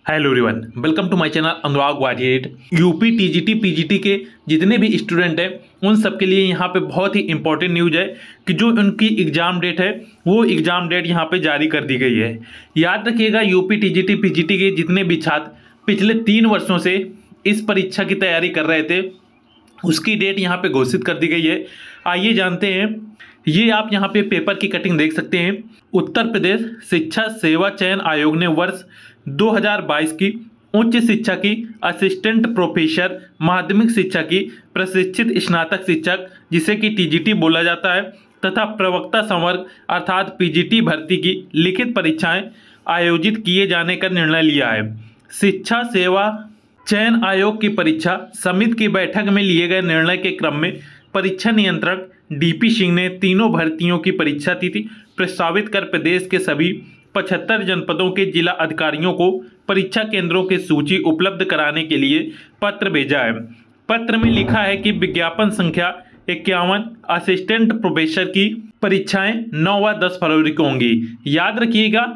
Hello everyone, welcome to my channel Anurag warrior. UP TGT PGT के जितने भी student हैं उन सब के लिए यहाँ पे बहुत ही इंपॉर्टेंट न्यूज़ है कि जो उनकी एग्ज़ाम डेट है वो एग्ज़ाम डेट यहाँ पे जारी कर दी गई है। याद रखिएगा, यूपी टीजीटी पीजीटी के जितने भी छात्र पिछले 3 वर्षों से इस परीक्षा की तैयारी कर रहे थे उसकी डेट यहाँ पे घोषित कर दी गई है। आइए जानते हैं। ये आप यहाँ पे पेपर की कटिंग देख सकते हैं। उत्तर प्रदेश शिक्षा सेवा चयन आयोग ने वर्ष 2022 की उच्च शिक्षा की असिस्टेंट प्रोफेसर, माध्यमिक शिक्षा की प्रशिक्षित स्नातक शिक्षक जिसे कि टीजीटी बोला जाता है तथा प्रवक्ता संवर्ग अर्थात पीजीटी भर्ती की लिखित परीक्षाएं आयोजित किए जाने का निर्णय लिया है। शिक्षा सेवा चयन आयोग की परीक्षा समिति की बैठक में लिए गए निर्णय के क्रम में परीक्षा नियंत्रक डीपी सिंह ने तीनों भर्तियों की परीक्षा तिथि प्रस्तावित कर प्रदेश के सभी 75 जनपदों के जिला अधिकारियों को परीक्षा केंद्रों की सूची उपलब्ध कराने के लिए पत्र भेजा है। पत्र में लिखा है कि विज्ञापन संख्या 51 असिस्टेंट प्रोफेसर की परीक्षाएं 9 व 10 फरवरी को होंगी। याद रखिएगा,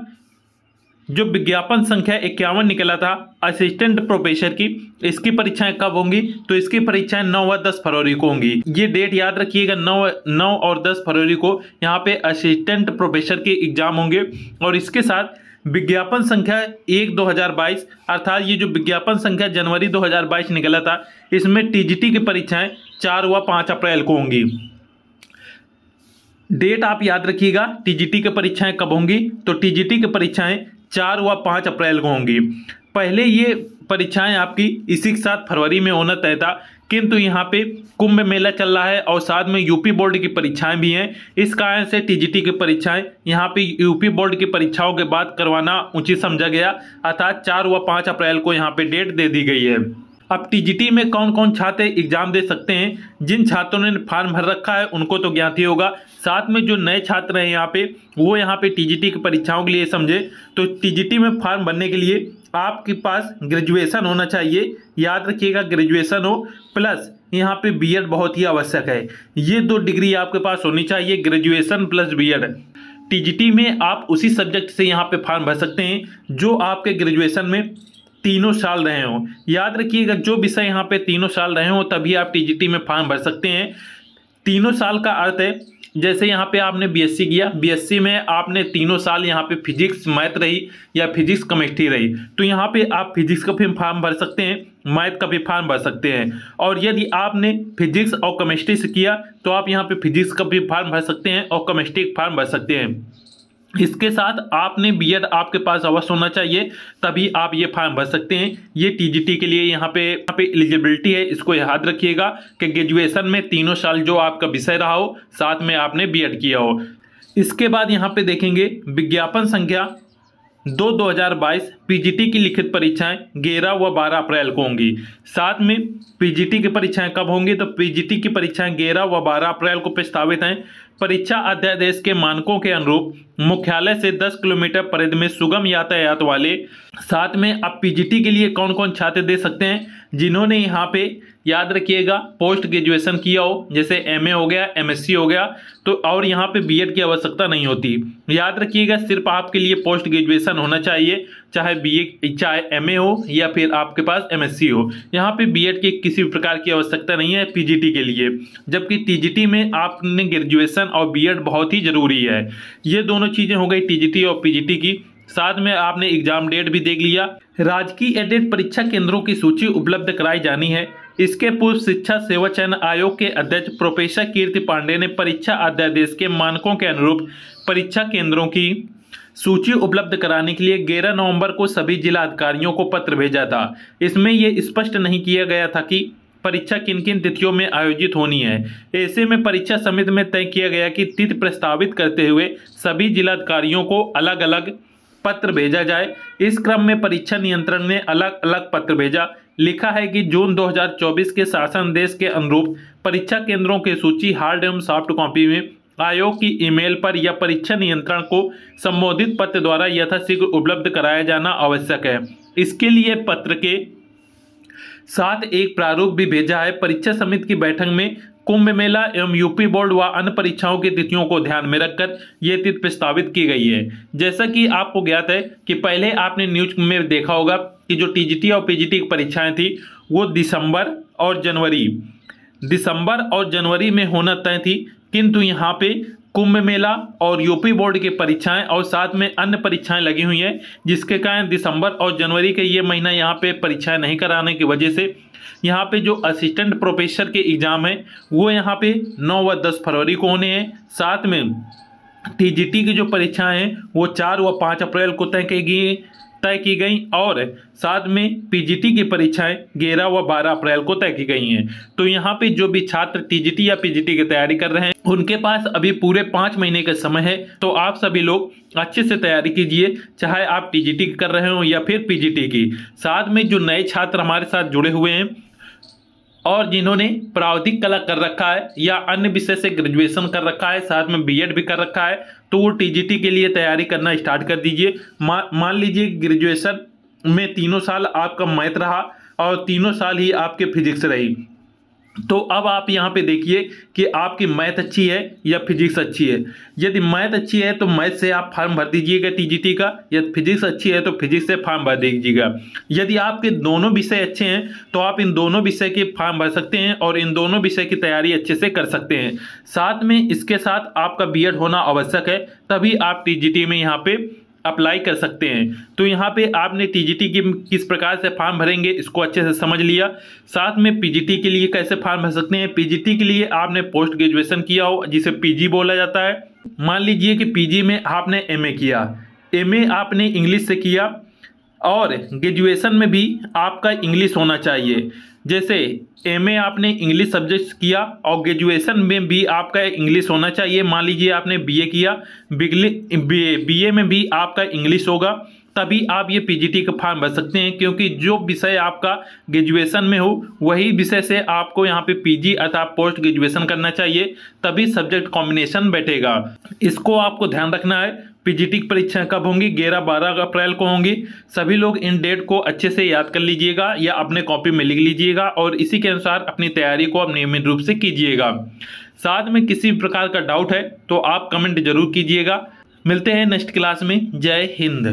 जो विज्ञापन संख्या 51 निकला था असिस्टेंट प्रोफेसर की, इसकी परीक्षाएं कब होंगी? तो इसकी परीक्षाएं 9 व 10 फरवरी को होंगी। ये डेट याद रखिएगा, 9 और 10 फरवरी को यहाँ पे असिस्टेंट प्रोफेसर के एग्जाम होंगे। और इसके साथ विज्ञापन संख्या 1/2022 अर्थात ये जो विज्ञापन संख्या जनवरी 2022 निकला था इसमें टीजीटी की परीक्षाएं 4 व 5 अप्रैल को होंगी। डेट आप याद रखिएगा, टीजीटी की परीक्षाएं कब होंगी? तो टीजीटी की परीक्षाएं 4 व 5 अप्रैल को होंगी। पहले ये परीक्षाएं आपकी इसी के साथ फरवरी में होना तय था, किंतु यहाँ पे कुंभ मेला चल रहा है और साथ में यूपी बोर्ड की परीक्षाएं भी हैं। इस कारण से टीजीटी की परीक्षाएं यहाँ पे यूपी बोर्ड की परीक्षाओं के बाद करवाना उचित समझा गया, अर्थात 4 व 5 अप्रैल को यहाँ पे डेट दे दी गई है। अब टीजीटी में कौन कौन छात्र एग्जाम दे सकते हैं? जिन छात्रों ने फॉर्म भर रखा है उनको तो ज्ञात ही होगा, साथ में जो नए छात्र हैं यहाँ पे वो यहाँ पे टीजीटी की परीक्षाओं के लिए समझे तो टीजीटी में फॉर्म भरने के लिए आपके पास ग्रेजुएशन होना चाहिए। याद रखिएगा, ग्रेजुएशन हो प्लस यहाँ पे बीएड बहुत ही आवश्यक है। ये 2 डिग्री आपके पास होनी चाहिए, ग्रेजुएशन प्लस बीएड। टीजीटी में आप उसी सब्जेक्ट से यहाँ पे फॉर्म भर सकते हैं जो आपके ग्रेजुएशन में 3 साल रहे हो। याद रखिएगा, जो विषय यहाँ पे 3 साल रहे हो तभी आप टीजीटी में फॉर्म भर सकते हैं। 3 साल का अर्थ है जैसे यहाँ पे आपने बीएससी किया, बीएससी में आपने 3 साल यहाँ पे फिजिक्स मैथ रही या फिजिक्स केमिस्ट्री रही, तो यहाँ पे आप फिजिक्स का भी फॉर्म भर सकते हैं, मैथ का भी फॉर्म भर सकते हैं। और यदि आपने फिजिक्स और केमिस्ट्री से किया तो आप यहाँ पे फिजिक्स का भी फॉर्म भर सकते हैं और केमिस्ट्री का फॉर्म भर सकते हैं। इसके साथ आपने बीएड आपके पास अवश्य होना चाहिए, तभी आप ये फॉर्म भर सकते हैं। ये टीजीटी के लिए यहाँ पे एलिजिबिलिटी है, इसको याद रखिएगा कि ग्रेजुएशन में 3 साल जो आपका विषय रहा हो, साथ में आपने बीएड किया हो। इसके बाद यहाँ पे देखेंगे विज्ञापन संख्या 2/2022 पीजीटी की लिखित परीक्षाएं 11 व 12 अप्रैल को होंगी। साथ में पीजीटी की परीक्षाएं कब होंगी? तो पीजीटी की परीक्षाएं 11 व 12 अप्रैल को प्रस्तावित हैं। परीक्षा अध्यादेश के मानकों के अनुरूप मुख्यालय से 10 किलोमीटर परिधि में सुगम यातायात वाले। साथ में अब पीजीटी के लिए कौन कौन छात्र दे सकते हैं? जिन्होंने यहाँ पे याद रखिएगा पोस्ट ग्रेजुएशन किया हो, जैसे एमए हो गया, एमएससी हो गया, तो और यहाँ पे बीएड की आवश्यकता नहीं होती। याद रखिएगा, सिर्फ आपके लिए पोस्ट ग्रेजुएशन होना चाहिए, चाहे बीए चाहे एमए हो या फिर आपके पास एमएससी हो। यहाँ पे बीएड की किसी प्रकार की आवश्यकता नहीं है पीजीटी के लिए, जबकि टीजीटी में आपने ग्रेजुएशन और बीएड बहुत ही जरूरी है। ये दोनों चीज़ें हो गई टीजीटी और पीजीटी की। साथ में आपने एग्जाम डेट भी देख लिया। राजकीय एडेड परीक्षा केंद्रों की सूची उपलब्ध कराई जानी है। इसके पूर्व शिक्षा सेवा चयन आयोग के अध्यक्ष प्रोफेसर कीर्ति पांडे ने परीक्षा अध्यादेश के मानकों के अनुरूप परीक्षा केंद्रों की सूची उपलब्ध कराने के लिए 11 नवंबर को सभी जिला अधिकारियों को पत्र भेजा था। इसमें यह स्पष्ट नहीं किया गया था कि परीक्षा किन किन तिथियों में आयोजित होनी है। ऐसे में परीक्षा समिति में तय किया गया कि तिथि प्रस्तावित करते हुए सभी जिलाधिकारियों को अलग अलग पत्र भेजा जाए। इस क्रम में परीक्षा नियंत्रण ने अलग अलग पत्र भेजा। लिखा है कि जून 2024 के शासनादेश के अनुरूप परीक्षा केंद्रों की सूची हार्ड एवं सॉफ्ट कॉपी में आयोग की ईमेल पर या परीक्षा नियंत्रण को संबोधित पत्र द्वारा यथाशीघ्र उपलब्ध कराया जाना आवश्यक है। इसके लिए पत्र के साथ एक प्रारूप भी भेजा है। परीक्षा समिति की बैठक में कुंभ मेला एवं यूपी बोर्ड व अन्य परीक्षाओं की तिथियों को ध्यान में रखकर ये तिथि प्रस्तावित की गई है। जैसा कि आपको ज्ञात है कि पहले आपने न्यूज में देखा होगा कि जो टीजीटी और पीजीटी की परीक्षाएं थी वो दिसंबर और जनवरी में होना तय थी, किंतु यहाँ पे कुंभ मेला और यूपी बोर्ड की परीक्षाएं और साथ में अन्य परीक्षाएं लगी हुई हैं, जिसके कारण दिसंबर और जनवरी के ये महीना यहाँ पे परीक्षाएं नहीं कराने की वजह से यहाँ पे जो असिस्टेंट प्रोफेसर के एग्ज़ाम है वो यहाँ पे 9 व 10 फरवरी को होने हैं। साथ में टीजीटी की जो परीक्षाएं हैं वो 4 व 5 अप्रैल को तय की गई और साथ में पीजीटी की परीक्षाएं 11 व 12 अप्रैल को तय की गई हैं। तो यहाँ पे जो भी छात्र टीजीटी या पीजीटी की तैयारी कर रहे हैं उनके पास अभी पूरे 5 महीने का समय है, तो आप सभी लोग अच्छे से तैयारी कीजिए, चाहे आप टीजीटी की कर रहे हो या फिर पीजीटी की। साथ में जो नए छात्र हमारे साथ जुड़े हुए हैं और जिन्होंने प्रावधिक कला कर रखा है या अन्य विषय से ग्रेजुएशन कर रखा है, साथ में बीएड भी कर रखा है, तो वो टीजीटी के लिए तैयारी करना स्टार्ट कर दीजिए। मान लीजिए ग्रेजुएशन में 3 साल आपका मैथ रहा और 3 साल ही आपके फिजिक्स रही, तो अब आप यहाँ पे देखिए कि आपकी मैथ अच्छी है या फिजिक्स अच्छी है। यदि मैथ अच्छी है तो मैथ से आप फॉर्म भर दीजिएगा टीजीटी का, या फिजिक्स अच्छी है तो फिजिक्स से फॉर्म भर दीजिएगा। यदि आपके दोनों विषय अच्छे हैं तो आप इन दोनों विषय के फॉर्म भर सकते हैं और इन दोनों विषय की तैयारी अच्छे से कर सकते हैं। साथ में इसके साथ आपका बीएड होना आवश्यक है, तभी आप टीजीटी में यहाँ पे अप्लाई कर सकते हैं। तो यहाँ पे आपने टीजीटी की किस प्रकार से फॉर्म भरेंगे इसको अच्छे से समझ लिया। साथ में पीजीटी के लिए कैसे फॉर्म भर सकते हैं। पीजीटी के लिए आपने पोस्ट ग्रेजुएशन किया हो जिसे पीजी बोला जाता है। मान लीजिए कि पीजी में आपने एमए किया, एमए आपने इंग्लिश से किया और ग्रेजुएशन में भी आपका इंग्लिश होना चाहिए। जैसे एमए आपने इंग्लिश सब्जेक्ट्स किया और ग्रेजुएशन में भी आपका इंग्लिश होना चाहिए। मान लीजिए आपने बीए किया, बीए में भी आपका इंग्लिश होगा, तभी आप ये पीजीटी का फॉर्म भर सकते हैं, क्योंकि जो विषय आपका ग्रेजुएशन में हो वही विषय से आपको यहाँ पे पीजी अर्थात पोस्ट ग्रेजुएशन करना चाहिए, तभी सब्जेक्ट कॉम्बिनेशन बैठेगा। इसको आपको ध्यान रखना है। पीजीटी की परीक्षाएं कब होंगी? 11-12 अप्रैल को होंगी। सभी लोग इन डेट को अच्छे से याद कर लीजिएगा या अपने कॉपी में लिख लीजिएगा और इसी के अनुसार अपनी तैयारी को आप नियमित रूप से कीजिएगा। साथ में किसी प्रकार का डाउट है तो आप कमेंट जरूर कीजिएगा। मिलते हैं नेक्स्ट क्लास में। जय हिंद।